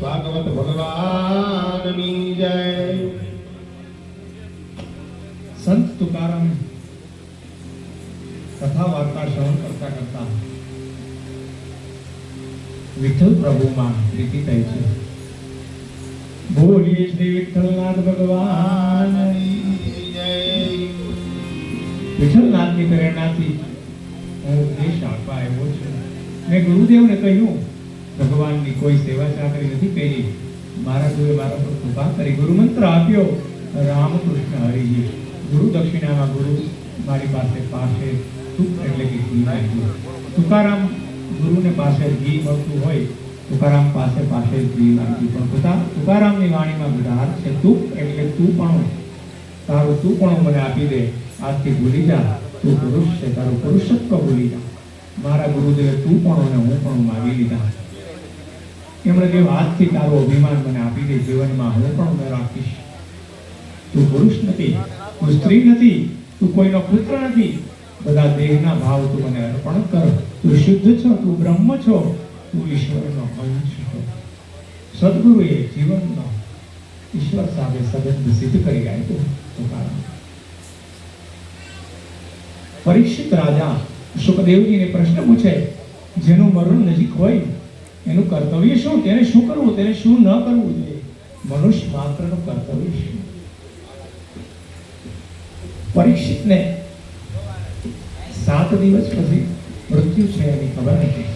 ભાગવત ભગવાનની જય. સંત તુકારામ કથા વાર્તા શ્રવણ કરતા કરતા વિઠ્ઠલ પ્રભુમાં પ્રીતિ થઈ છે. બોલીએ શ્રી વિઠ્ઠલનાથ ભગવાનની જય. વિઠ્ઠલનાથની પ્રેરણાથી હું ઉપદેશ આપવા આવ્યો છું. મેં ગુરુદેવને કહ્યું, ભગવાનની કોઈ સેવા ચાકરી નથી કરી, મારા ગુરુએ મારા પર કૃપા કરી, ગુરુમંત્ર આપ્યો રામકૃષ્ણ હરિજી. ગુરુ દક્ષિણામાં ગુરુ મારી પાસે તુક એટલે કે ઘી માંગ્યું. તુકારામ ગુરુને પાસે ઘી મળતું હોય, તુકારામ પાસે ઘી માંગ્યું. પણ તુકારામની વાણીમાં વિધાર છે, તુક એટલે તું પણ, તારું તું પણ મને આપી દે, આજથી ભૂલી જા, તું પુરુષ છે, તારું પુરુષત્વ ભૂલી જા. મારા ગુરુદેવે તું પણ અને હું પણ માગી લીધા. એમણે કહ્યું, આજથી તારું અભિમાન મને આપી દે, જીવનમાં હું પણ રાખીશ. તું પુરુષ નથી, તું સ્ત્રી નથી, તું કોઈનો પુત્ર નથી, બધા દેહના ભાવ તું મને અર્પણ કર. તું શુદ્ધ છો, તું બ્રહ્મ છો, તું ઈશ્વરનો અંશ છો. સદગુરુએ જીવનનો ઈશ્વર સાથે સંબંધ સિદ્ધ કરી આપ્યો. તુકારામ પરીક્ષિત રાજા સુખદેવજીને પ્રશ્ન પૂછે, જેનું મરણ નજીક હોય એનું કર્તવ્ય શું, તેને શું કરવું, તેને શું ન કરવું જોઈએ? મનુષ્ય માત્રનું કર્તવ્ય શું? પરીક્ષિતને 7 દિવસ પછી મૃત્યુ છે એની ખબર નથી.